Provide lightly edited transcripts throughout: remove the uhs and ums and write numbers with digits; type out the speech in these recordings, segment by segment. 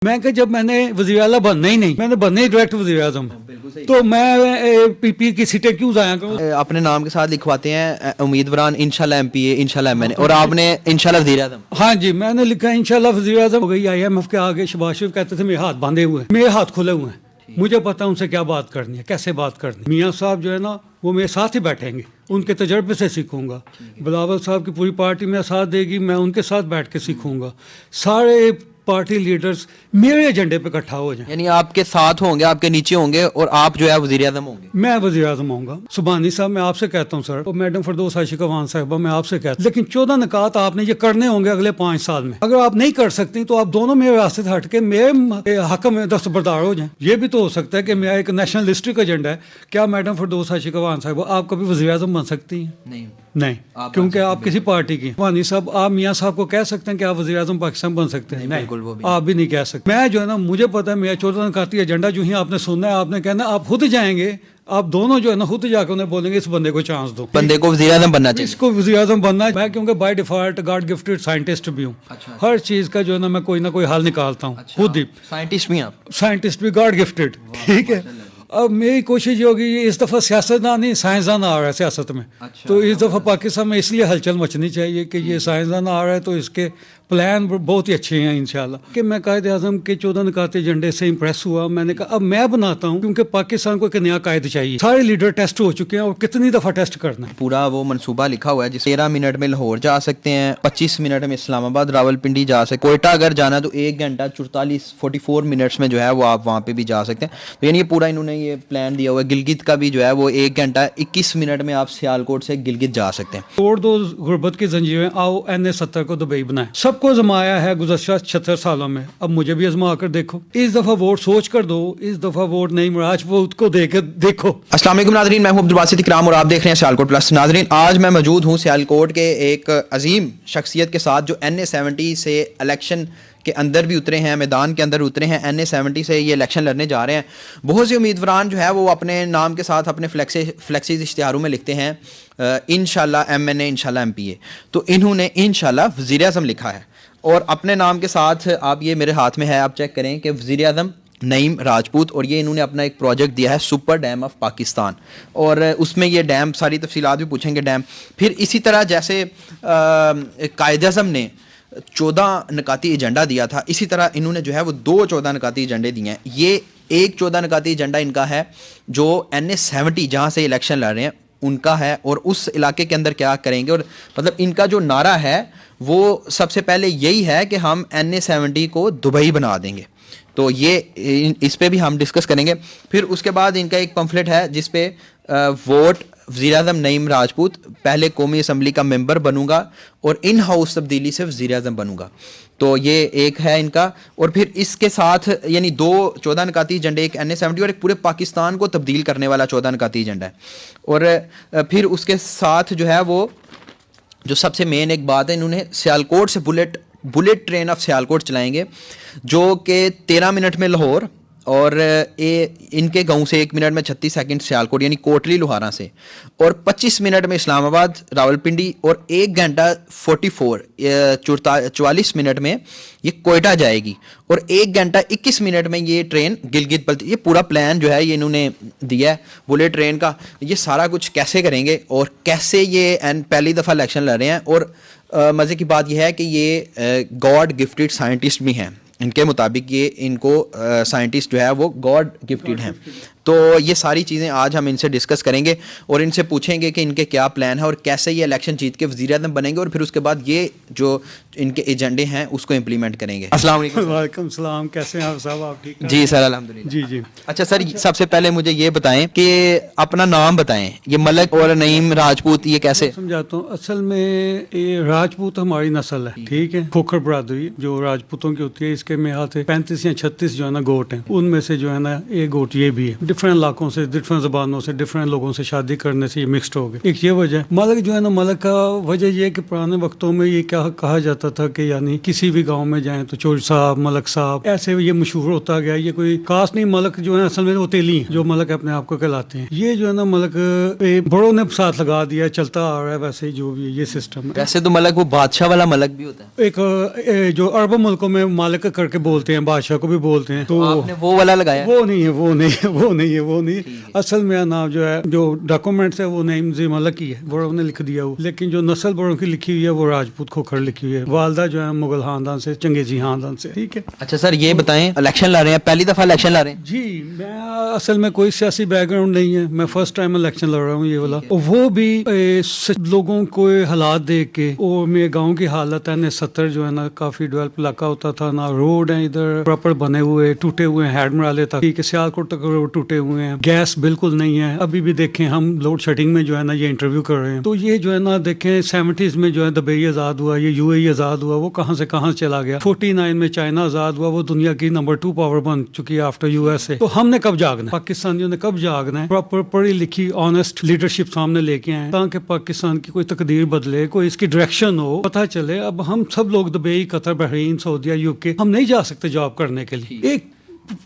میں کہ جب میں نے وزیر اعلیٰ بننا ہی نہیں، میں نے بننا ہی ڈائریکٹ وزیر اعظم، تو میں پی پی کی سیٹیں کیوں ضائع کروں؟ اپنے نام کے ساتھ لکھواتے ہیں امیدواران انشاءاللہ ایم پی اے، انشاءاللہ ایم این اے، اور آپ نے انشاءاللہ وزیر اعظم۔ ہاں جی، میں نے لکھا انشاءاللہ وزیر اعظم ہو گئی۔ آئی ایم ایف کے آگے شہباز شریف کہتے تھے میرے ہاتھ باندھے ہوئے ہیں، میرے ہاتھ کھلے ہوئے ہیں، مجھے پتا ان سے کیا بات کرنی ہے، کیسے بات کرنی ہے۔ میاں صاحب جو ہے نا وہ میرے ساتھ ہی بیٹھیں گے، ان کے تجربے سے سیکھوں گا۔ بلاول صاحب کی پوری پارٹی میرا ساتھ دے گی، میں ان کے ساتھ بیٹھ کے سیکھوں گا۔ سارے پارٹی لیڈرز میرے ایجنڈے پہ اکٹھا ہو جائیں، یعنی آپ کے ساتھ ہوں گے، آپ کے نیچے ہوں گے، اور آپ جو ہے وزیر اعظم ہوں گے۔ میں وزیر اعظم ہوں گا۔ سبحانی صاحب میں آپ سے کہتا ہوں سر، اور میڈم فردوس عاشق وان صاحبہ میں آپ سے کہتا ہوں، لیکن 14 نکات آپ نے یہ کرنے ہوں گے اگلے 5 سال میں۔ اگر آپ نہیں کر سکتی تو آپ دونوں میرے راستے سے ہٹ کے میرے حق میں دستبردار ہو جائیں۔ یہ بھی تو ہو سکتا ہے کہ میرا ایک نیشنلسٹک ایجنڈا ہے۔ کیا میڈم فردوس عاشق وان صاحبہ آپ کبھی وزیر اعظم بن سکتی ہیں؟ نہیں، کیونکہ آپ کسی پارٹی کی۔ وانی صاحب آپ میاں صاحب کو کہہ سکتے ہیں کہ آپ وزیر اعظم پاکستان بن سکتے ہیں؟ نہیں، آپ بھی نہیں کہہ سکتے۔ میں جو ہے نا، مجھے پتا ہے میرا 14 نکاتی ایجنڈا جو ہی آپ نے سننا ہے، آپ نے کہنا آپ خود جائیں گے، آپ دونوں جو ہے نا خود جا کے انہیں بولیں گے اس بندے کو چانس دو، بندے کو وزیر اعظم بننا چاہیے، اس کو وزیر اعظم بننا ہے۔ میں کیونکہ by default God gifted scientist بھی ہوں، ہر چیز کا جو ہے نا میں کوئی نہ کوئی حل نکالتا ہوں خود ہی۔ سائنٹسٹ بھی آپ؟ سائنٹسٹ بھی گاڈ گفٹڈ، ٹھیک ہے۔ اب میری کوشش یہ ہوگی، یہ اس دفعہ سیاستدان نہیں سائنسدان آ رہا ہے سیاست میں، تو اس دفعہ پاکستان میں اس لیے ہلچل مچنی چاہیے کہ یہ سائنسدان آ رہا ہے، تو اس کے پلان بہت ہی اچھے ہیں انشاءاللہ۔ کہ میں قائد اعظم کے 14 نکاتی ایجنڈے سے امپریس ہوا، میں نے کہا اب میں بناتا ہوں، کیونکہ پاکستان کو ایک نیا قائد چاہیے۔ سارے لیڈر ٹیسٹ ہو چکے ہیں، اور کتنی دفعہ ٹیسٹ کرنا ہے۔ پورا وہ منصوبہ لکھا ہوا ہے جس 13 منٹ میں لاہور جا سکتے ہیں، 25 منٹ میں اسلام آباد راولپنڈی جا سکتے، کوئٹہ اگر جانا تو 1 گھنٹہ 44 منٹس میں جو ہے وہ آپ وہاں پہ بھی جا سکتے ہیں۔ تو یعنی یہ پورا انہوں نے یہ پلان دیا ہوا ہے۔ گلگت کا بھی جو ہے وہ 1 گھنٹہ 21 منٹ میں آپ سیالکوٹ سے گلگت جا سکتے ہیں۔ توڑ دو غربت کی زنجیریں، آؤ NA-70 کو دبئی بنائیں۔ سب کو آزمایا ہے گزشتہ 76 سالوں میں، اب مجھے بھی آزما کر دیکھو۔ اس دفعہ ووٹ سوچ کر دو، اس دفعہ ووٹ نہیں راجپوت کو دے کے دیکھو۔ السلام علیکم ناظرین، میں ہوں عبدالباسط اکرام اور آپ دیکھ رہے ہیں سیالکوٹ پلس۔ ناظرین، آج میں موجود ہوں سیالکوٹ کے ایک عظیم شخصیت کے ساتھ جو NA-70 سے الیکشن کے اندر بھی اترے ہیں، میدان کے اندر اترے ہیں، NA-70 سے یہ الیکشن لڑنے جا رہے ہیں۔ بہت سے امیدواران جو ہے وہ اپنے نام کے ساتھ اپنے فلیکسیز اشتہاروں میں لکھتے ہیں انشاءاللہ MNA، انشاءاللہ MPA، تو انہوں نے انشاءاللہ وزیر اعظم لکھا ہے، اور اپنے نام کے ساتھ آپ یہ میرے ہاتھ میں ہے، آپ چیک کریں کہ وزیر اعظم نعیم راجپوت، اور یہ انہوں نے اپنا ایک پروجیکٹ دیا ہے سپر ڈیم آف پاکستان، اور اس میں یہ ڈیم ساری تفصیلات بھی پوچھیں گے ڈیم۔ پھر اسی طرح جیسے قائد اعظم نے 14 نکاتی ایجنڈا دیا تھا، اسی طرح انہوں نے جو ہے وہ 2 14 نکاتی ایجنڈے دیے ہیں۔ یہ ایک 14 نکاتی ایجنڈا ان کا ہے جو NA-70 جہاں سے الیکشن لڑ رہے ہیں ان کا ہے، اور اس علاقے کے اندر کیا کریں گے، اور مطلب ان کا جو نعرہ ہے وہ سب سے پہلے یہی ہے کہ ہم NA-70 کو دبئی بنا دیں گے۔ تو یہ اس پہ بھی ہم ڈسکس کریں گے۔ پھر اس کے بعد ان کا ایک پمفلٹ ہے جس پہ ووٹ وزیر اعظم نعیم راجپوت، پہلے قومی اسمبلی کا ممبر بنوں گا اور ان ہاؤس تبدیلی سے وزیر اعظم بنوں گا، تو یہ ایک ہے ان کا۔ اور پھر اس کے ساتھ یعنی 2 14 نکاتی ایجنڈے، ایک NA-70 اور ایک پورے پاکستان کو تبدیل کرنے والا 14 نکاتی ایجنڈا ہے۔ اور پھر اس کے ساتھ جو ہے وہ جو سب سے مین ایک بات ہے، انہوں نے سیالکوٹ سے بلٹ ٹرین آف سیالکوٹ چلائیں گے، جو کہ 13 منٹ میں لاہور، اور ان کے گاؤں سے 1 منٹ میں 36 سیکنڈ سیالکوٹ یعنی کوٹلی لوہارا سے، اور 25 منٹ میں اسلام آباد راولپنڈی، اور 1 گھنٹہ 44 منٹ میں یہ کوئٹہ جائے گی، اور 1 گھنٹہ 21 منٹ میں یہ ٹرین گلگت پلتی۔ یہ پورا پلان جو ہے یہ انہوں نے دیا ہے بلیٹ ٹرین کا۔ یہ سارا کچھ کیسے کریں گے اور کیسے یہ پہلی دفعہ الیکشن لڑ رہے ہیں، اور مزے کی بات یہ ہے کہ یہ گاڈ گفٹڈ سائنٹسٹ بھی ہیں، ان کے مطابق یہ ان کو سائنٹسٹ جو ہے وہ گاڈ گفٹڈ ہیں۔ تو یہ ساری چیزیں آج ہم ان سے ڈسکس کریں گے اور ان سے پوچھیں گے کہ ان کے کیا پلان ہے اور کیسے یہ الیکشن جیت کے وزیر اعظم بنیں گے، اور پھر اس کے بعد یہ جو ان کے ایجنڈے ہیں اس کو امپلیمنٹ کریں گے۔ السلام علیکم۔ وعلیکم السلام، کیسے ہیں آپ صاحب؟ آپ ٹھیک ہیں؟ جی سر، الحمدللہ۔ جی جی۔ اچھا سر، سب سے پہلے مجھے یہ بتائیں کہ اپنا نام بتائیں، یہ ملک اور نعیم راجپوت یہ کیسے؟ سمجھاتا ہوں، اصل میں یہ راجپوت ہماری نسل ہے، ٹھیک ہے، کھوکھر برادری جو راجپوتوں کی ہوتی ہے، اس کے میں ہاتھ 35 یا 36 جو ہے نا گوٹ ہیں، ان میں سے جو ہے نا ایک گوٹ یہ بھی ہے۔ ڈفرینٹ علاقوں سے, ڈفرینٹ زبانوں سے, ڈفرینٹ لوگوں سے شادی کرنے سے یہ مکسڈ ہو گئے. ایک یہ وجہ ہے. ملک جو ہے نا, ملک کا وجہ یہ ہے کہ پرانے وقتوں میں یہ کیا کہا جاتا تھا کہ یعنی کسی بھی گاؤں میں جائیں تو چور صاحب, ملک صاحب, ایسے یہ مشہور ہوتا گیا. یہ کوئی خاص نہیں, ملک جو ہے اصل میں وہ تیلی ہیں جو ملک اپنے آپ کو کہلاتے ہیں. یہ جو ہے نا ملک بڑوں نے ساتھ لگا دیا, چلتا آ رہا ہے ویسے جو بھی یہ سسٹم ہے. ویسے تو ملک وہ بادشاہ والا ملک بھی ہوتا ہے. ایک جو عرب ملکوں میں مالک کر کے بولتے ہیں, بادشاہ کو بھی بولتے ہیں, تو آپ نے وہ والا لگایا. وہ نہیں. اصل میرا نام جو ہے, جو ڈاکومنٹس ہے وہ نعیم زی ملک ہی ہے, بڑوں نے لکھ دیا وہ. لیکن جو نسل بڑوں کی لکھی ہوئی ہے وہ راجپوت کھوکھر لکھی ہوئی ہے. والدہ جو ہے مغل خاندان سے, چنگیزی خاندان سے. ٹھیک ہے. اچھا سر, یہ بتائیں, الیکشن لا رہے ہیں, پہلی دفعہ الیکشن لا رہے ہیں؟ جی, میں اصل میں کوئی سیاسی بیک گراؤنڈ نہیں ہے, میں فرسٹ ٹائم الیکشن لڑ رہا ہوں یہ والا. وہ بھی لوگوں کو حالات دیکھ کے, اور میرے گاؤں کی حالت ہے 70 جو ہے نا کافی ڈیولپ علاقہ ہوتا تھا, نہ روڈ ہیں ادھر پراپر بنے ہوئے, ٹوٹے ہوئے ہیں, ہیڈ مرالے تک, ٹھیک ہے, سیالکوٹ تک روڈ ٹوٹے ہوئے ہیں, گیس بالکل نہیں ہے. ابھی بھی دیکھیں ہم لوڈ شیڈنگ میں جو ہے نا یہ انٹرویو کر رہے ہیں, تو یہ جو ہے نا دیکھیں 70s میں جو ہے دبئی آزاد ہوا, یہ UAE آزاد ہوا, وہ کہاں سے کہاں چلا گیا. 49 میں چائنا آزاد ہوا, وہ دنیا کی نمبر 2 پاور بن چکی ہے آفٹر USA. تو ہم نے کب جاگنا ہے, پاکستانیوں نے کب جاگنا ہے, پراپر پڑھی لکھی آنےسٹ لیڈرشپ سامنے لے کے آئیں تاکہ پاکستان کی کوئی تقدیر بدلے, کوئی اس کی ڈائریکشن ہو, پتہ چلے. اب ہم سب لوگ دبئی, قطر, بحرین, سعودیہ, UK, ہم نہیں جا سکتے جاب کرنے کے لیے. ایک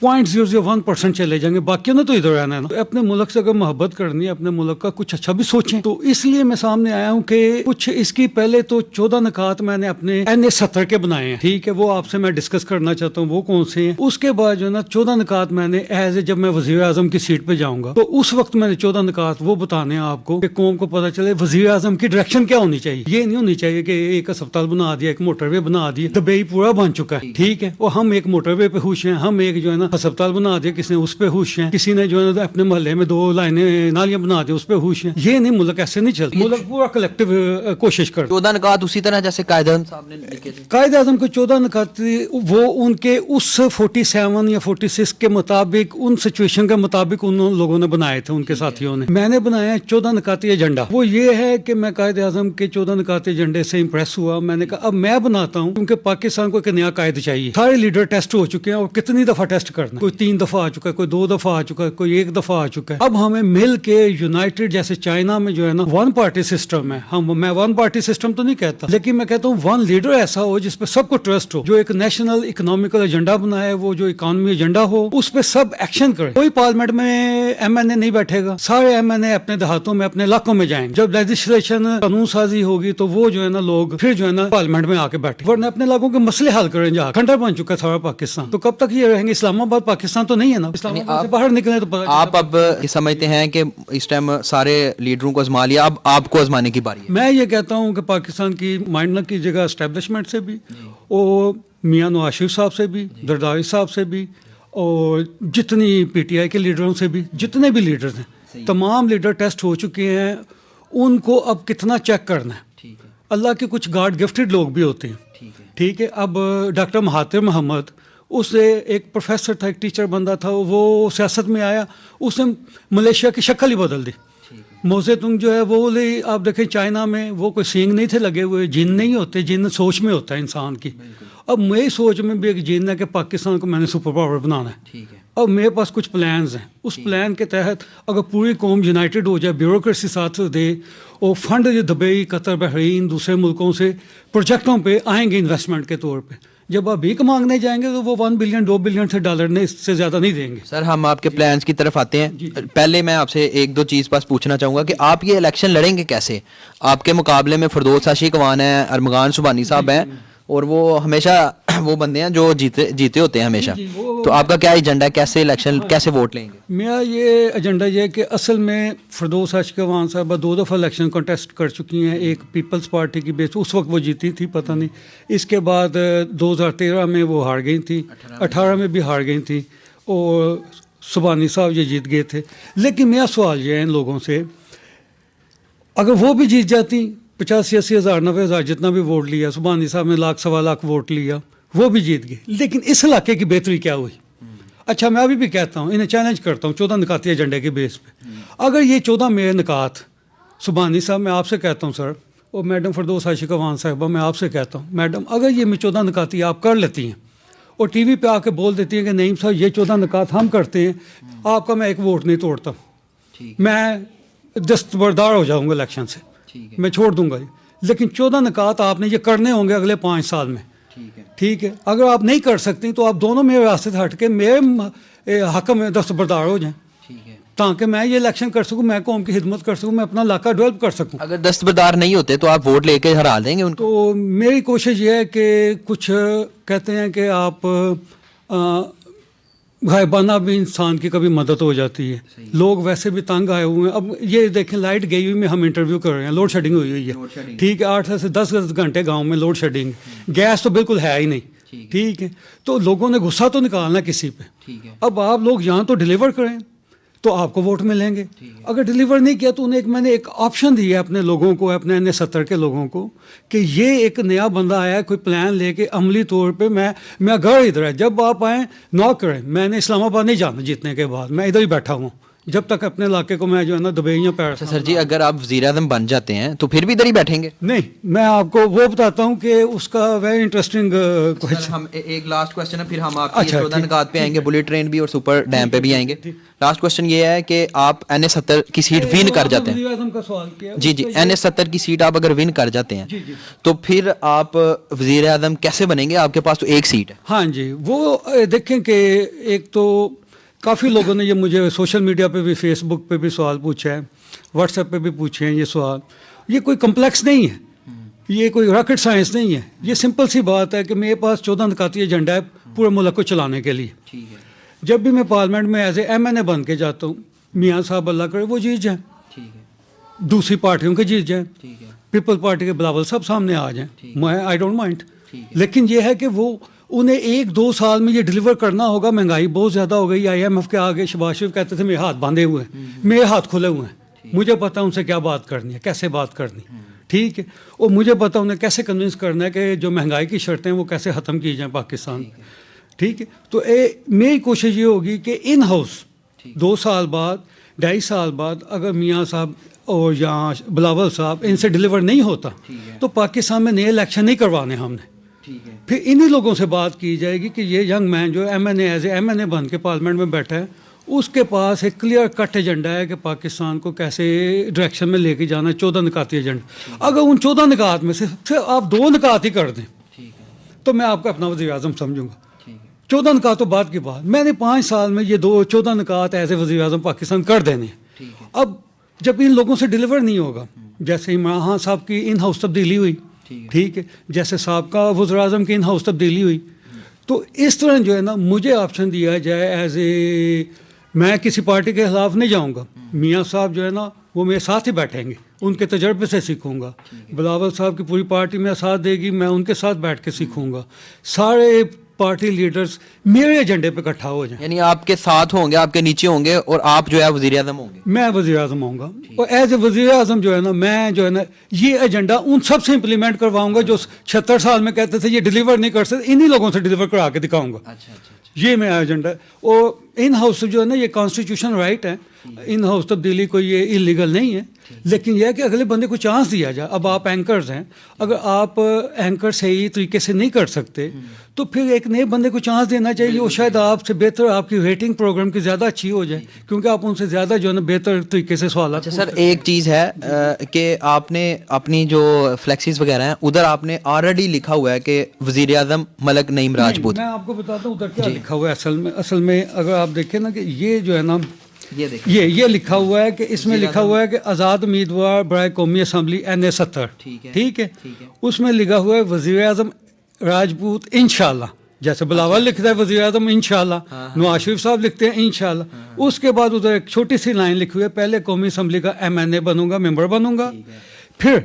0.001% چلے جائیں گے, باقیوں نے تو ادھر رہنا ہے نا. اپنے ملک سے اگر محبت کرنی ہے, اپنے ملک کا کچھ اچھا بھی سوچیں. تو اس لیے میں سامنے آیا ہوں کہ کچھ اس کی پہلے تو 14 نکات میں نے اپنے NA-70 کے بنائے ہیں, ٹھیک ہے, وہ آپ سے میں ڈسکس کرنا چاہتا ہوں وہ کون سے ہیں. اس کے بعد جو ہے نا 14 نکات میں نے جب میں وزیر اعظم کی سیٹ پہ جاؤں گا تو اس وقت میں نے 14 نکات وہ بتانے ہیں آپ کو کہ قوم کو پتہ چلے وزیر اعظم کی ڈائریکشن کیا ہونی چاہیے. یہ نہیں ہونی چاہیے کہ ایک اسپتال بنا دیا, ایک موٹر وے بنا دیا. دبئی پورا بن چکا ہے, ٹھیک ہے, اور ہم ایک موٹر وے پہ خوش ہیں, ہم ایک جو ہے نا اسپتال بنا دیا, کسی نے اس پہ خوش ہیں, کسی نے جو ہے اپنے محلے میں 2 لائنیں نالیاں بنا دی, اس پہ خوش ہیں. یہ نہیں, ملک ایسے نہیں چلتا. ملک پورا کلیکٹیو کوشش کر. 14 نکات اسی طرح جیسے قائد اعظم صاحب نے لکھے تھے. قائد اعظم کو 14 نکات وہ ان کے اس 47 یا 46 کے مطابق, ان سچویشن کے مطابق ان لوگوں نے بنائے تھے, ان کے ساتھیوں نے. میں نے بنایا 14 نکاتی ایجنڈا. وہ یہ ہے کہ میں قائد اعظم کے 14 نکاتی ایجنڈے سے امپریس ہوا. میں نے کہا اب میں بناتا ہوں, کیونکہ پاکستان کو ایک نیا قائد چاہیے. سارے لیڈر ٹیسٹ ہو چکے ہیں, اور کتنی دفعہ ٹیسٹ کرنا, کوئی 3 دفعہ آ چکا ہے, کوئی 2 دفعہ آ چکا ہے, کوئی 1 دفعہ آ چکا ہے. اب ہمیں مل کے یونائٹڈ, جیسے چائنا میں جو ہے نا 1 پارٹی سسٹم ہے, میں 1 پارٹی سسٹم تو نہیں کہتا, لیکن میں کہتا ہوں 1 لیڈر ایسا ہو جس پہ سب کو ٹرسٹ ہو, جو ایک نیشنل اکنامیکل ایجنڈا بنائے, وہ جو اکانومی ایجنڈا ہو اس پہ سب ایکشن کرے. کوئی پارلیمنٹ میں MNA نہیں بیٹھے گا, سارے MNA اپنے دیہاتوں میں, اپنے علاقوں میں جائیں گے. جب لیجسلیشن قانون سازی ہوگی تو وہ جو ہے نا لوگ پھر جو ہے نا پارلیمنٹ میں آ کے بیٹھے, ورنہ اپنے علاقوں کے مسئلے حل کریں. جا کھنڈر بن چکا ہے سارا پاکستان, تو کب تک یہ رہیں گے؟ اسلام آباد پاکستان تو نہیں ہے نا, اسلام آباد سے باہر نکلے تو آپ اب سمجھتے ہیں کہ اس ٹائم سارے لیڈروں کو آزما لیا, اب آپ کو آزمانے کی باری ہے. میں یہ کہتا ہوں کہ پاکستان کی مائنڈ نہ کیجیے گا اسٹیبلشمنٹ سے بھی, اور میاں نواز شریف صاحب سے بھی, زرداری صاحب سے بھی, اور جتنی PTI کے لیڈروں سے بھی, جتنے بھی لیڈرز ہیں, تمام لیڈر ٹیسٹ ہو چکے ہیں. ان کو اب کتنا چیک کرنا ہے. اللہ کے کچھ گاڈ گفٹڈ لوگ بھی ہوتے ہیں, ٹھیک ہے. اب ڈاکٹر مہاتیر محمد, اس سے ایک پروفیسر تھا, ایک ٹیچر بندہ تھا, وہ سیاست میں آیا, اس نے ملیشیا کی شکل ہی بدل دی. موزے تنگ جو ہے وہ آپ دیکھیں چائنا میں وہ کوئی سینگ نہیں تھے لگے ہوئے, جن نہیں ہوتے, جن سوچ میں ہوتا ہے انسان کی. اب میری سوچ میں بھی ایک جن ہے کہ پاکستان کو میں نے سپر پاور بنانا ہے. اب میرے پاس کچھ پلانز ہیں, اس پلان کے تحت اگر پوری قوم یونائٹڈ ہو جائے, بیوروکریسی ساتھ دے, اور فنڈ دبئی, قطر, بحرین, دوسرے ملکوں سے پروجیکٹوں پہ آئیں گے انویسٹمنٹ کے طور پہ. جب آپ بھیک مانگنے جائیں گے تو وہ 1 بلین 2 بلین سے ڈالر نے اس سے زیادہ نہیں دیں گے. سر ہم آپ کے پلانز کی طرف آتے ہیں. پہلے میں آپ سے 1-2 چیز بس پوچھنا چاہوں گا کہ آپ یہ الیکشن لڑیں گے کیسے؟ آپ کے مقابلے میں فردوس عاشق وان ہیں, ارمغان سبحانی صاحب ہیں, اور وہ ہمیشہ وہ بندے ہیں جو جیتے ہوتے ہیں ہمیشہ. تو آپ کا کیا ایجنڈا ہے, کیسے الیکشن, کیسے ووٹ لیں گے؟ میرا یہ ایجنڈا یہ ہے کہ اصل میں فردوس عاشق وان صاحبہ 2 دفعہ الیکشن کنٹیسٹ کر چکی ہیں. ایک پیپلز پارٹی کی بیس, اس وقت وہ جیتی تھی, پتہ نہیں. اس کے بعد 2013 میں وہ ہار گئی تھی, 18 میں بھی ہار گئی تھی, اور سبحانی صاحب یہ جیت گئے تھے. لیکن میرا سوال یہ ہے ان لوگوں سے, اگر وہ بھی جیت جاتی, 85-80 ہزار 90 ہزار جتنا بھی ووٹ لیا, سبحانی صاحب نے 100 سوا لاکھ ووٹ لیا, وہ بھی جیت گئے, لیکن اس علاقے کی بہتری کیا ہوئی؟ اچھا میں ابھی بھی کہتا ہوں, انہیں چیلنج کرتا ہوں 14 نکاتی ایجنڈے کے بیس پہ. اگر یہ 14 میرے نکات, سبحانی صاحب میں آپ سے کہتا ہوں سر, اور میڈم فردوس عاشق وان صاحبہ میں آپ سے کہتا ہوں میڈم, اگر یہ میں 14 نکاتی آپ کر لیتی ہیں, اور ٹی وی پہ آ کے بول دیتی ہیں کہ نعیم صاحب یہ 14 نکات ہم کرتے ہیں، آپ کا میں ایک ووٹ نہیں توڑتا، میں دستبردار ہو جاؤں گا الیکشن سے، میں چھوڑ دوں گا، لیکن 14 نکات آپ نے یہ کرنے ہوں گے اگلے 5 سال میں، ٹھیک ہے؟ اگر آپ نہیں کر سکتی تو آپ دونوں میرے راستے سے ہٹ کے میرے حق میں دستبردار ہو جائیں، تاکہ میں یہ الیکشن کر سکوں، میں قوم کی خدمت کر سکوں، میں اپنا علاقہ ڈیولپ کر سکوں۔ اگر دستبردار نہیں ہوتے تو آپ ووٹ لے کے ہرا دیں گے ان کو؟ تو میری کوشش یہ ہے کہ کچھ کہتے ہیں کہ آپ غائبانہ بھی انسان کی کبھی مدد ہو جاتی ہے، لوگ ویسے بھی تنگ آئے ہوئے ہیں۔ اب یہ دیکھیں لائٹ گئی ہوئی میں ہم انٹرویو کر رہے ہیں، لوڈ شیڈنگ ہوئی ہے، ٹھیک ہے، 8 سے 10 گھنٹے گاؤں میں لوڈ شیڈنگ، گیس تو بالکل ہے ہی نہیں، ٹھیک ہے، تو لوگوں نے غصہ تو نکالنا کسی پہ۔ اب آپ لوگ یہاں تو ڈیلیور کریں تو آپ کو ووٹ ملیں گے، اگر ڈیلیور نہیں کیا تو میں نے ایک آپشن دیا ہے اپنے لوگوں کو، اپنے N70 کے لوگوں کو، کہ یہ ایک نیا بندہ آیا ہے کوئی پلان لے کے عملی طور پہ، میں گھر ادھر ہے، جب آپ آئیں نوک کریں، میں نے اسلام آباد نہیں جانا جیتنے کے بعد، میں ادھر ہی بیٹھا ہوں جب تک اپنے علاقے کو میں جو ہے نا دبئی یا پیرس۔ سر جی اگر آپ وزیر اعظم بن جاتے ہیں تو پھر بھی ادھر ہی بیٹھیں گے؟ نہیں، میں آپ کو وہ بتاتا ہوں کہ اس کا ویری انٹرسٹنگ ہم ایک لاسٹ کوسچن ہے، پھر ہم آپ کی 14 نکات پہ آئیں گے، بلٹ ٹرین بھی اور سپر ڈیم پہ بھی آئیں گے۔ لاسٹ کوسچن یہ ہے کہ آپ N70 کی سیٹ ون کر جاتے ہیں، جی جی N70 کی سیٹ آپ اگر ون کر جاتے ہیں تو پھر آپ وزیر اعظم کیسے بنیں گے؟ آپ کے پاس تو ایک سیٹ ہے۔ ہاں جی، وہ دیکھیں کہ ایک تو کافی لوگوں نے یہ مجھے سوشل میڈیا پہ بھی، فیس بک پہ بھی سوال پوچھا ہے، واٹس ایپ پہ بھی پوچھے ہیں یہ سوال، یہ کوئی کمپلیکس نہیں ہے، یہ کوئی راکٹ سائنس نہیں ہے، یہ سمپل سی بات ہے کہ میرے پاس 14 نکاتی ایجنڈا ہے پورے ملک کو چلانے کے لیے۔ جب بھی میں پارلیمنٹ میں ایز اے MNA بن کے جاتا ہوں، میاں صاحب اللہ کرے وہ جیت جائیں، دوسری پارٹیوں کے جیت جائیں، پیپل پارٹی کے بلاول صاحب سامنے آ جائیں، میں آئی ڈونٹ مائنڈ، لیکن یہ ہے کہ وہ انہیں 1-2 سال میں یہ ڈیلیور کرنا ہوگا۔ مہنگائی بہت زیادہ ہو گئی، IMF کے آگے شہباز شریف کہتے تھے میرے ہاتھ باندھے ہوئے ہیں، میرے ہاتھ کھلے ہوئے ہیں، مجھے پتا ان سے کیا بات کرنی ہے، کیسے بات کرنی، ٹھیک ہے، اور مجھے پتا انہیں کیسے کنونس کرنا ہے کہ جو مہنگائی کی شرطیں وہ کیسے ختم کی جائیں پاکستان، ٹھیک ہے۔ تو میری کوشش یہ ہوگی کہ ان ہاؤس 2 سال بعد 2.5 سال بعد اگر میاں صاحب اور یہاں بلاول صاحب ان سے ڈیلیور نہیں ہوتا تو پاکستان میں نئے الیکشن نہیں کروانے ہم نے، پھر انہی لوگوں سے بات کی جائے گی کہ یہ ینگ مین جو MNA ایز اے MNA بن کے پارلیمنٹ میں بیٹھا ہے، اس کے پاس ایک کلیئر کٹ ایجنڈا ہے کہ پاکستان کو کیسے ڈائریکشن میں لے کے جانا ہے، 14 نکاتی ایجنڈا۔ اگر ان 14 نکات میں سے صرف آپ 2 نکات ہی کر دیں تو میں آپ کو اپنا وزیر اعظم سمجھوں گا۔ 14 نکات تو بعد کی بات، میں نے 5 سال میں یہ 14 نکات ایز اے وزیر اعظم پاکستان کر دینے ہیں۔ اب جب ان لوگوں سے ڈیلیور نہیں ہوگا، جیسے عمران خان صاحب کی ان ہاؤس تبدیلی ہوئی، ٹھیک ہے، جیسے سابقہ وزیر اعظم کی ان ہاؤس تبدیلی ہوئی، تو اس طرح جو ہے نا مجھے آپشن دیا جائے ایز اے، میں کسی پارٹی کے خلاف نہیں جاؤں گا، میاں صاحب جو ہے نا وہ میرے ساتھ ہی بیٹھیں گے، ان کے تجربے سے سیکھوں گا، بلاول صاحب کی پوری پارٹی میرا ساتھ دے گی، میں ان کے ساتھ بیٹھ کے سیکھوں گا، سارے پارٹی لیڈرز میرے ایجنڈے پہ اکٹھا ہو جائیں، یعنی آپ کے ساتھ ہوں گے، آپ کے نیچے ہوں گے اور آپ جو ہے وزیر اعظم ہوں گے؟ میں وزیر اعظم ہوں گا، اور ایز اے وزیر اعظم جو ہے نا میں جو ہے نا یہ ایجنڈا ان سب سے امپلیمنٹ کرواؤں گا جو 76 سال میں کہتے تھے یہ ڈیلیور نہیں کر سکتے، انہی لوگوں سے ڈیلیور کرا کے دکھاؤں گا، یہ میرا ایجنڈا ہے۔ اور ان ہاؤس جو ہے نا یہ کانسٹیٹیوشن رائٹ ہے، ان ہاؤس تبدیلی کوئی یہ انلیگل نہیں ہے، لیکن یہ ہے کہ اگلے بندے کو چانس دیا جائے۔ اب آپ اینکرز ہیں، اگر آپ اینکر صحیح طریقے سے نہیں کر سکتے تو پھر ایک نئے بندے کو چانس دینا چاہیے، وہ شاید آپ سے بہتر، آپ کی ریٹنگ پروگرام کی زیادہ اچھی ہو جائے، کیونکہ آپ ان سے زیادہ جو ہے نا بہتر طریقے سے سوالات۔ سر ایک چیز ہے کہ آپ نے اپنی جو فلیکسیز وغیرہ ہیں ادھر آپ نے آلریڈی لکھا ہوا ہے کہ وزیر اعظم ملک نعیم راجپوت۔ میں آپ کو بتاتا ہوں ادھر کیا لکھا ہوا ہے اصل میں اگر آپ دیکھیں نا کہ یہ جو ہے نا یہ لکھا ہوا ہے کہ اس میں لکھا ہوا ہے کہ آزاد امیدوار برائے قومی اسمبلی N70، ٹھیک ہے، اس میں لکھا ہوا ہے وزیر اعظم راجپوت انشاءاللہ، جیسے بلاول لکھتا ہے وزیر اعظم انشاءاللہ، نواز شریف صاحب لکھتے ہیں انشاءاللہ، اس کے بعد ادھر ایک چھوٹی سی لائن لکھی ہوئی ہے پہلے قومی اسمبلی کا MNA بنوں گا، ممبر بنوں گا، پھر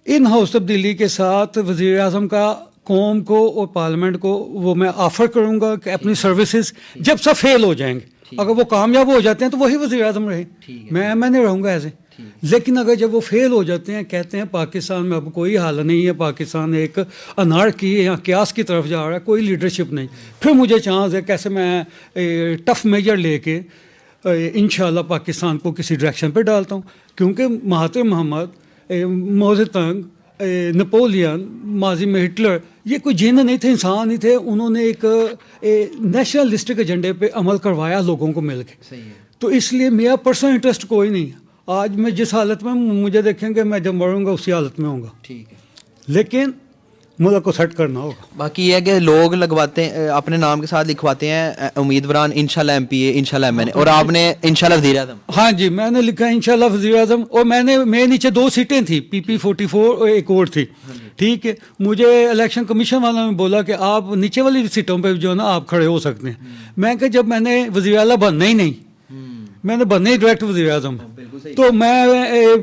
ان ہاؤس تبدیلی کے ساتھ وزیر اعظم کا قوم کو اور پارلیمنٹ کو وہ میں آفر کروں گا کہ اپنی سروسز جب سب فیل ہو جائیں گے، اگر وہ کامیاب ہو جاتے ہیں تو وہی وزیر اعظم رہے، میں نہیں رہوں گا ایسے، لیکن اگر جب وہ فیل ہو جاتے ہیں، کہتے ہیں پاکستان میں اب کوئی حال نہیں ہے، پاکستان ایک انارکی یا قیاس کی طرف جا رہا ہے، کوئی لیڈرشپ نہیں، پھر مجھے چانس ہے کیسے میں ٹف میجر لے کے انشاءاللہ پاکستان کو کسی ڈائریکشن پہ ڈالتا ہوں، کیونکہ مہاتما محمد موزے تنگ نپولین ماضی میں ہٹلر یہ کوئی جن نہیں تھے انسان نہیں تھے انہوں نے ایک نیشنلسٹک ایجنڈے پہ عمل کروایا لوگوں کو مل کے تو اس لیے میرا پرسنل انٹرسٹ کوئی نہیں آج میں جس حالت میں مجھے دیکھیں گے میں جب مروں گا اسی حالت میں ہوں گا ٹھیک ہے لیکن ملک کو سیٹ کرنا ہوگا باقی یہ ہے کہ لوگ لگواتے ہیں اپنے نام کے ساتھ لکھواتے ہیں امیدواران انشاءاللہ ایم پی اے انشاءاللہ ایم این اے اور آپ نے انشاءاللہ وزیر اعظم ہاں جی میں نے لکھا انشاءاللہ وزیر اعظم اور میرے نیچے 2 سیٹیں تھیں PP44 اور ایک اور تھی ٹھیک ہے مجھے الیکشن کمیشن والوں نے بولا کہ آپ نیچے والی سیٹوں پہ جو ہے نا آپ کھڑے ہو سکتے ہیں میں کہ جب میں نے وزیر اعلیٰ بننا ہی نہیں میں نے بننا ہی ڈائریکٹ وزیر اعظم تو میں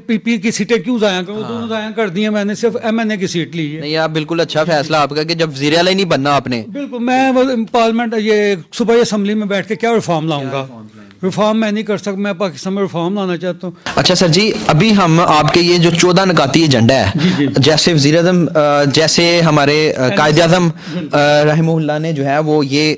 PP کی سیٹیں کیوں ضائع کروں دونوں ضائع کر دی ہیں میں نے صرف MNA کی سیٹ لی ہے نہیں آپ بالکل اچھا فیصلہ آپ کا کہ جب وزیر اعلیٰ ہی نہیں بننا آپ نے بالکل میں پارلیمنٹ یہ صوبائی اسمبلی میں بیٹھ کے کیا ریفارم لاؤں گا ریفارم میں نہیں کر سکتا میں پاکستان میں ریفارم لانا چاہتا ہوں اچھا سر جی ابھی ہم آپ کے یہ جو 14 نکاتی ایجنڈا ہے جیسے وزیر اعظم جیسے ہمارے قائد اعظم رحمہ اللہ نے جو ہے وہ یہ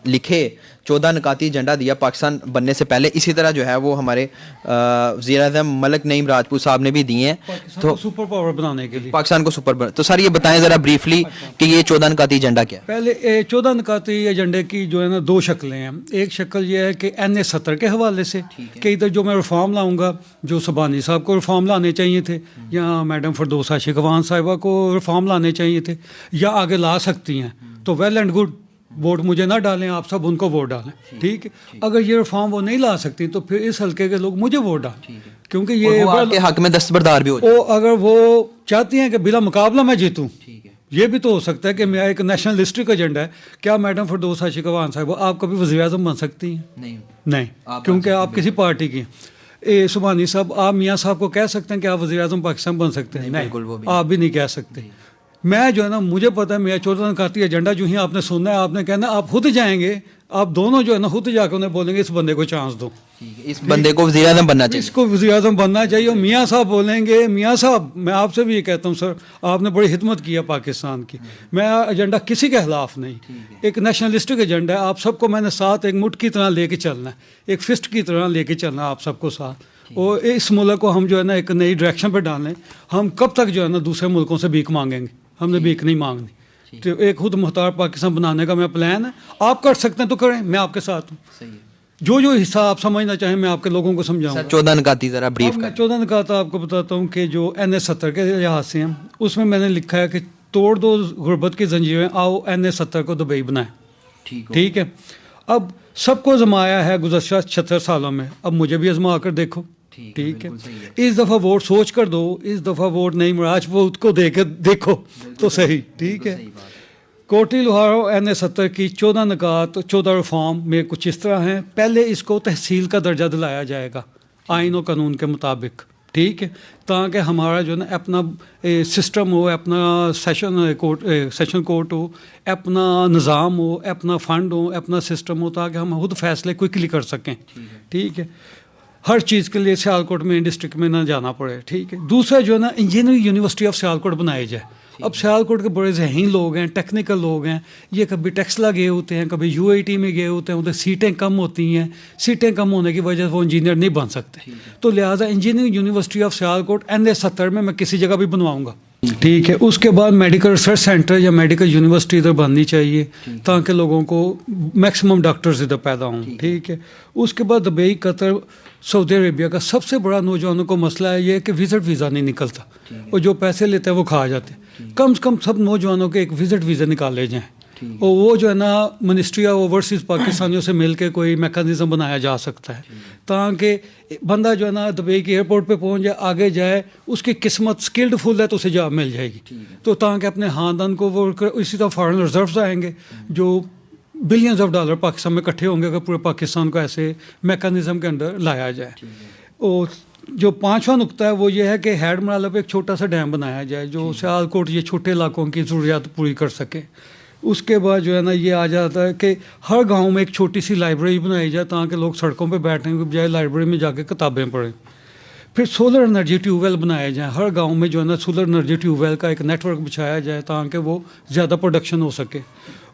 لکھے 14 نکاتی ایجنڈا دیا پاکستان بننے سے پہلے اسی طرح جو ہے وہ ہمارے وزیر اعظم ملک نعیم راجپوت صاحب نے بھی دیے ہیں تو سپر پاور بنانے کے لیے پاکستان کو سپر تو سر یہ بتائیں ذرا بریفلی کہ یہ 14 نکاتی ایجنڈا کیا ہے پہلے 14 نکاتی ایجنڈے کی جو ہے نا 2 شکلیں ہیں ایک شکل یہ ہے کہ NA-70 کے حوالے سے کہ ادھر جو میں ریفارم لاؤں گا جو سبحانی صاحب کو ریفارم لانے چاہیے تھے یا میڈم فردوس عاشق افغان صاحبہ کو ریفارم لانے چاہیے تھے یا آگے لا سکتی ہیں تو ویل اینڈ گڈ ووٹ مجھے نہ ڈالیں آپ سب ان کو ووٹ ڈالیں ٹھیک ہے اگر یہ ریفارم وہ نہیں لا سکتی تو پھر اس حلقے کے لوگ مجھے ووٹ ڈالیں کیونکہ یہ آپ کے حق میں دستبردار بھی ہو جائے اگر وہ چاہتی ہیں کہ بلا مقابلہ میں جیتوں یہ بھی تو ہو سکتا ہے کہ میرا ایک نیشنلسٹک ایجنڈا ہے کیا میڈم فردوس عاشق افغان صاحب آپ کبھی وزیر اعظم بن سکتی ہیں نہیں کیونکہ آپ کسی پارٹی کی ہیں سبحانی صاحب آپ میاں صاحب کو کہہ سکتے ہیں کہ آپ وزیر اعظم پاکستان بن سکتے ہیں نہیں آپ بھی نہیں کہہ سکتے میں جو ہے نا مجھے پتا ہے میرا 14 نکاتی ایجنڈا جو ہی آپ نے سننا ہے آپ نے کہنا آپ خود جائیں گے آپ دونوں جو ہے نا خود جا کے انہیں بولیں گے اس بندے کو چانس دو اس بندے کو وزیر اعظم بننا چاہیے اس کو وزیر اعظم بننا چاہیے اور میاں صاحب بولیں گے میاں صاحب میں آپ سے بھی یہ کہتا ہوں سر آپ نے بڑی خدمت کی ہے پاکستان کی میں ایجنڈا کسی کے خلاف نہیں ایک نیشنلسٹک ایجنڈا ہے آپ سب کو میں نے ساتھ ایک مٹھ کی طرح لے کے چلنا ہے ایک فسٹ کی طرح لے کے چلنا ہے آپ سب کو ساتھ اور اس ملک کو ہم جو ہے نا ایک نئی ڈائریکشن پہ ڈالیں ہم کب تک جو ہے نا دوسرے ملکوں سے بھیک مانگیں گے ہم نے بھیک نہیں مانگنی تو ایک خود مختار پاکستان بنانے کا میرا پلان ہے آپ کر سکتے ہیں تو کریں میں آپ کے ساتھ ہوں جو حصہ آپ سمجھنا چاہیں میں آپ کے لوگوں کو سمجھاؤں گا 14 نکاتی ذرا بریف میں 14 نکات آپ کو بتاتا ہوں کہ جو NA-70 کے لحاظ سے ہیں اس میں نے لکھا ہے کہ توڑ دو غربت کی زنجیریں آؤ NA-70 کو دبئی بنائیں ٹھیک ہے اب سب کو آزمایا ہے گزشتہ 76 سالوں میں اب مجھے بھی آزما کر دیکھو ٹھیک ہے اس دفعہ ووٹ سوچ کر دو اس دفعہ ووٹ نعیم راجپوت کو دے کے دیکھو تو صحیح ٹھیک ہے کوٹی لوہارو NA-70 کی 14 نکات 14 ریفارم میں کچھ اس طرح ہیں پہلے اس کو تحصیل کا درجہ دلایا جائے گا آئین و قانون کے مطابق ٹھیک ہے تاکہ ہمارا جو ہے نا اپنا سسٹم ہو اپنا سیشن کورٹ ہو اپنا نظام ہو اپنا فنڈ ہو اپنا سسٹم ہو تاکہ ہم خود فیصلے کوئکلی کر سکیں ٹھیک ہے ہر چیز کے لیے سیالکوٹ میں ڈسٹرکٹ میں نہ جانا پڑے ٹھیک ہے دوسرا جو ہے نا انجینئرنگ یونیورسٹی آف سیالکوٹ بنائی جائے اب سیالکوٹ کے بڑے ذہین لوگ ہیں ٹیکنیکل لوگ ہیں یہ کبھی ٹیکسلا گئے ہوتے ہیں کبھی UIT میں گئے ہوتے ہیں ادھر سیٹیں کم ہوتی ہیں سیٹیں کم ہونے کی وجہ سے وہ انجینئر نہیں بن سکتے تو لہٰذا engineering university of Sialkot NA-70 میں کسی جگہ بھی بنواؤں گا ٹھیک ہے اس کے بعد میڈیکل ریسرچ سینٹر یا میڈیکل یونیورسٹی ادھر بننی چاہیے تاکہ لوگوں کو میکسیمم ڈاکٹرز ادھر پیدا ہوں ٹھیک ہے اس کے بعد دبئی قطر سعودی عربیہ کا سب سے بڑا نوجوانوں کو مسئلہ ہے یہ کہ وزٹ ویزا نہیں نکلتا اور جو پیسے لیتے ہیں وہ کھا جاتے ہیں کم سے کم سب نوجوانوں کے ایک وزٹ ویزا نکالے جائیں اور وہ جو ہے نا منسٹری آف اوورسیز پاکستانیوں سے مل کے کوئی میکانزم بنایا جا سکتا ہے تاکہ بندہ جو ہے نا دبئی کے ایئرپورٹ پہ پہنچ جائے آگے جائے اس کی قسمت اسکلڈ فل ہے تو اسے جاب مل جائے گی تو تاکہ اپنے خاندان کو وہ اسی طرح فارن ریزروز آئیں گے جو بلینز آف ڈالر پاکستان میں اکٹھے ہوں گے اگر پورے پاکستان کو ایسے میکانزم کے اندر لایا جائے اور جو 5واں نقطہ ہے وہ یہ ہے کہ ہیڈ مرالہ پہ ایک چھوٹا سا ڈیم بنایا جائے جو سیالکوٹ یہ چھوٹے علاقوں کی ضروریات پوری کر سکے اس کے بعد جو ہے نا یہ آ جاتا ہے کہ ہر گاؤں میں ایک چھوٹی سی لائبریری بنائی جائے تاکہ لوگ سڑکوں پہ بیٹھنے کے بجائے لائبریری میں جا کے کتابیں پڑھیں پھر سولر انرجی ٹیوب ویل بنائے جائیں ہر گاؤں میں جو ہے نا سولر انرجی ٹیوب ویل کا ایک نیٹ ورک بچھایا جائے تاکہ وہ زیادہ پروڈکشن ہو سکے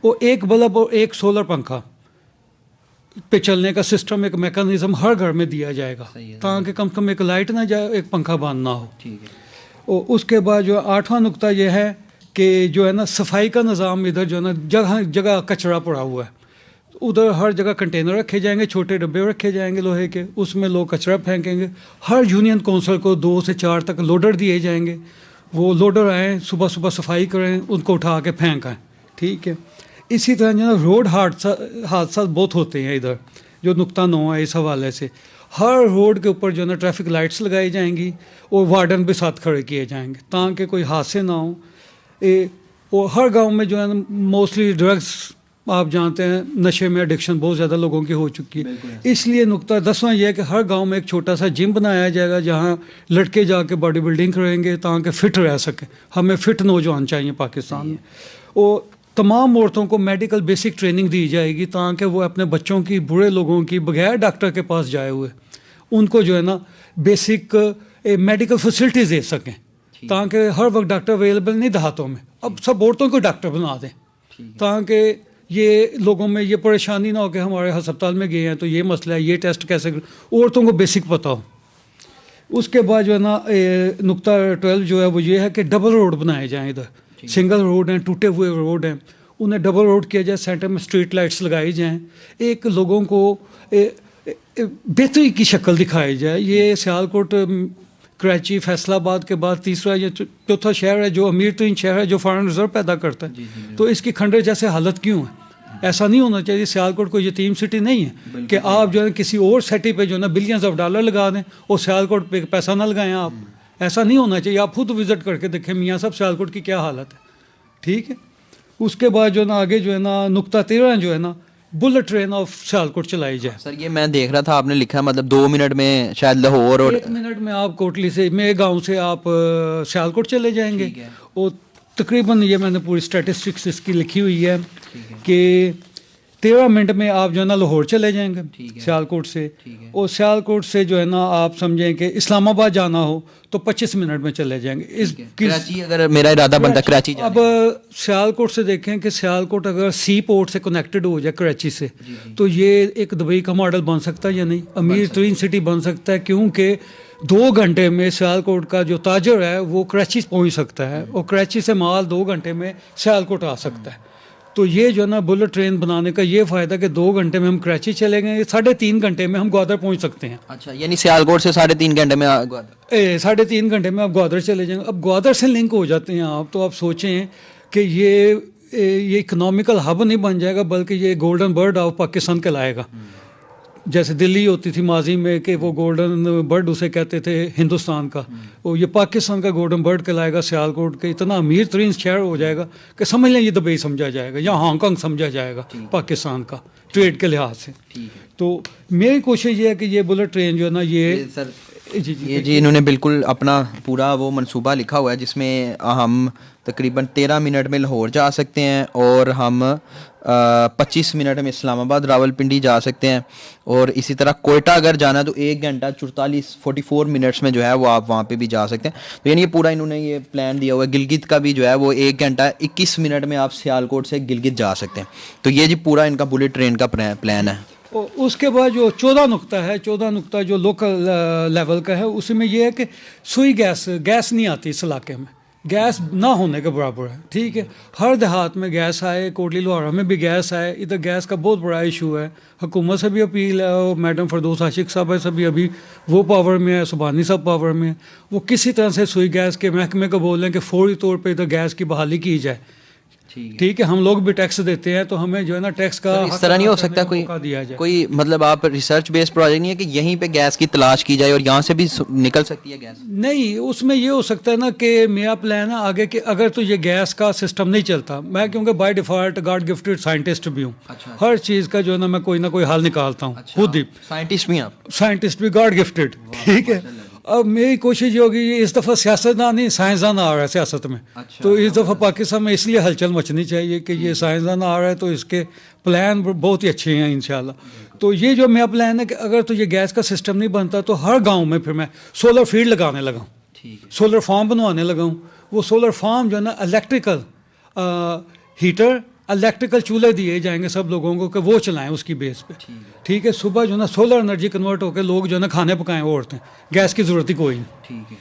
اور ایک بلب اور ایک سولر پنکھا پہ چلنے کا سسٹم ایک میکانزم ہر گھر میں دیا جائے گا تاکہ کم سے کم ایک لائٹ نہ جائے ایک پنکھا بند نہ ہو اور اس کے بعد جو 8واں نقطہ یہ ہے کہ جو ہے نا صفائی کا نظام ادھر جو ہے نا جگہ جگہ کچرا پڑا ہوا ہے، ادھر ہر جگہ کنٹینر رکھے جائیں گے، چھوٹے ڈبے رکھے جائیں گے لوہے کے، اس میں لوگ کچرا پھینکیں گے. ہر یونین کونسل کو 2 سے 4 تک لوڈر دیے جائیں گے، وہ لوڈر آئیں صبح صبح صفائی کریں، ان کو اٹھا کے پھینکائیں. ٹھیک ہے. اسی طرح جو ہے نا روڈ حادثات بہت ہوتے ہیں ادھر، جو نقطہ 9 ہے اس حوالے سے ہر روڈ کے اوپر جو ہے نا ٹریفک لائٹس لگائی جائیں گی اور وارڈن بھی ساتھ کھڑے کیے جائیں گے تاکہ کوئی حادثے نہ ہوں. اور ہر گاؤں میں جو ہے نا موسٹلی ڈرگس آپ جانتے ہیں، نشے میں ایڈکشن بہت زیادہ لوگوں کی ہو چکی ہے. اس لیے نقطہ 10واں یہ ہے کہ ہر گاؤں میں ایک چھوٹا سا جم بنایا جائے گا جہاں لڑکے جا کے باڈی بلڈنگ کریں گے تاکہ فٹ رہ سکیں. ہمیں فٹ نوجوان چاہیے پاکستان میں. اور تمام عورتوں کو میڈیکل بیسک ٹریننگ دی جائے گی تاکہ وہ اپنے بچوں کی، بوڑھے لوگوں کی بغیر ڈاکٹر کے پاس جائے ہوئے ان کو جو ہے نا بیسک میڈیکل فیسلٹیز دے سکیں تاکہ ہر وقت ڈاکٹر اویلیبل نہیں دیہاتوں میں، اب سب عورتوں کو ڈاکٹر بنا دیں تاکہ یہ لوگوں میں یہ پریشانی نہ ہو کہ ہمارے ہسپتال میں گئے ہیں تو یہ مسئلہ ہے، یہ ٹیسٹ کیسے عورتوں کو بیسک پتہ ہو. اس کے بعد جو ہے نا نقطہ 12 جو ہے وہ یہ ہے کہ ڈبل روڈ بنائے جائیں. ادھر سنگل روڈ ہیں، ٹوٹے ہوئے روڈ ہیں، انہیں ڈبل روڈ کیا جائے، سینٹر میں اسٹریٹ لائٹس لگائی جائیں، ایک لوگوں کو بہتری کی شکل دکھائی جائے. یہ سیالکوٹ، کراچی، فیصل آباد کے بعد تیسرا یا چوتھا شہر ہے جو امیر ترین شہر ہے جو فارن ریزرو پیدا کرتا ہے. تو اس کی کھنڈر جیسے حالت کیوں ہے؟ ایسا نہیں ہونا چاہیے. سیالکوٹ کوئی یتیم سٹی نہیں ہے کہ آپ جو ہے کسی اور سٹی پہ جو ہے نا بلینز آف ڈالر لگا دیں اور سیالکوٹ پہ پیسہ نہ لگائیں آپ. ایسا نہیں ہونا چاہیے. آپ خود وزٹ کر کے دیکھیں میاں صاحب سیالکوٹ کی کیا حالت ہے. ٹھیک ہے. اس کے بعد جو ہے نا آگے جو ہے نا نقطہ 13 جو ہے نا بلٹ ٹرین آف سیالکوٹ چلائی جائے. سر یہ میں دیکھ رہا تھا آپ نے لکھا مطلب 2 منٹ میں شاید لاہور اور 1 منٹ میں آپ کوٹلی سے، میرے گاؤں سے آپ سیالکوٹ چلے جائیں گے. اور تقریباً یہ میں نے پوری اسٹیٹسٹکس اس کی لکھی ہوئی ہے کہ 13 منٹ میں آپ جو ہے نا لاہور چلے جائیں گے سیالکوٹ سے. اور سیالکوٹ سے جو ہے نا آپ سمجھیں کہ اسلام آباد جانا ہو تو 25 منٹ میں چلے جائیں گے. کراچی اگر میرا ارادہ بنتا کراچی جانے. اب سیالکوٹ سے دیکھیں کہ سیالکوٹ اگر سی پورٹ سے کنیکٹڈ ہو جائے کراچی سے تو یہ ایک دبئی کا ماڈل بن سکتا ہے یا نہیں، امیر ترین سٹی بن سکتا ہے. کیونکہ 2 گھنٹے میں سیالکوٹ کا جو تاجر ہے وہ کراچی پہنچ سکتا ہے اور کراچی سے مال 2 گھنٹے میں سیالکوٹ آ سکتا ہے. تو یہ جو ہے نا بلٹ ٹرین بنانے کا یہ فائدہ کہ 2 گھنٹے میں ہم کراچی چلے گئے، 3.5 گھنٹے میں ہم گوادر پہنچ سکتے ہیں. اچھا یعنی سیالکوٹ سے 3.5 گھنٹے میں 3.5 گھنٹے میں آپ گوادر چلے جائیں گے. اب گوادر سے لنک ہو جاتے ہیں آپ تو آپ سوچیں کہ یہ اکنامیکل ہب نہیں بن جائے گا بلکہ یہ گولڈن برڈ آف پاکستان کہلائے گا. جیسے دلی ہوتی تھی ماضی میں کہ وہ گولڈن برڈ اسے کہتے تھے ہندوستان کا، وہ یہ پاکستان کا گولڈن برڈ کہلائے گا. سیالکوٹ کے اتنا امیر ترین شہر ہو جائے گا کہ سمجھ لیں یہ دبئی سمجھا جائے گا یا ہانگ کانگ سمجھا جائے گا پاکستان کا ٹریڈ کے لحاظ سے. تو میری کوشش یہ ہے کہ یہ بلٹ ٹرین جو ہے نا یہ جی انہوں نے بالکل اپنا پورا وہ منصوبہ لکھا ہوا ہے جس میں ہم تقریباً 13 منٹ میں لاہور جا سکتے ہیں اور ہم 25 منٹ میں اسلام آباد راولپنڈی جا سکتے ہیں. اور اسی طرح کوئٹہ اگر جانا تو 1 گھنٹہ 44 منٹس میں جو ہے وہ آپ وہاں پہ بھی جا سکتے ہیں. تو یعنی یہ پورا انہوں نے یہ پلان دیا ہوا ہے. گلگت کا بھی جو ہے وہ 1 گھنٹہ 21 منٹ میں آپ سیالکوٹ سے گلگت جا سکتے ہیں. تو یہ جی پورا ان کا بلٹ ٹرین کا پلان ہے. اس کے بعد جو 14 نقطہ ہے، 14 نقطہ جو لوکل لیول کا ہے، اس میں یہ ہے کہ سوئی گیس نہیں آتی اس علاقے میں. گیس نہ ہونے کے برابر ہے. ٹھیک ہے. ہر دیہات میں گیس آئے، کوٹلی لوہارا میں بھی گیس آئے. ادھر گیس کا بہت بڑا ایشو ہے. حکومت سے بھی اپیل ہے اور میڈم فردوس عاشق صاحب سے بھی ابھی وہ پاور میں ہے، سبحانی صاحب پاور میں ہے. وہ کسی طرح سے سوئی گیس کے محکمے کو بول رہے ہیں کہ فوری طور پہ ادھر گیس کی بحالی کی جائے. ٹھیک ہے. ہم لوگ بھی ٹیکس دیتے ہیں تو ہمیں جو ہے نا ٹیکس کا اس طرح نہیں ہو سکتا کوئی مطلب آپ ریسرچ بیس پروجیکٹ نہیں ہے کہ یہیں پہ گیس کی تلاش کی جائے اور یہاں سے بھی نکل سکتی ہے گیس؟ نہیں، اس میں یہ ہو سکتا ہے نا کہ میرا پلان ہے آگے کہ اگر تو یہ گیس کا سسٹم نہیں چلتا، میں کیونکہ by default God gifted scientist بھی ہوں. ہر چیز کا جو ہے نا میں کوئی نہ کوئی حل نکالتا ہوں خود ہی. سائنٹسٹ بھی آپ؟ سائنٹسٹ بھی گاڈ گفٹڈ. ٹھیک ہے. اب میری کوشش یہ ہوگی اس دفعہ سیاستدان نہیں سائنسدان آ رہا ہے سیاست میں. تو اس دفعہ پاکستان میں اس لیے ہلچل مچنی چاہیے کہ یہ سائنسدان آ رہا ہے تو اس کے پلان بہت ہی اچھے ہیں انشاءاللہ. تو یہ جو میرا پلان ہے کہ اگر تو یہ گیس کا سسٹم نہیں بنتا تو ہر گاؤں میں پھر میں سولر فیلڈ لگانے لگا ہوں، سولر فارم بنوانے لگا ہوں. وہ سولر فارم جو ہے نا الیکٹریکل ہیٹر، الیکٹریکل چولہے دیے جائیں گے سب لوگوں کو کہ وہ چلائیں اس کی بیس پہ. ٹھیک ہے. صبح جو ہے نا سولر انرجی کنورٹ ہو کے لوگ جو ہے نا کھانے پکائیں عورتیں، گیس کی ضرورت ہی کوئی نہیں.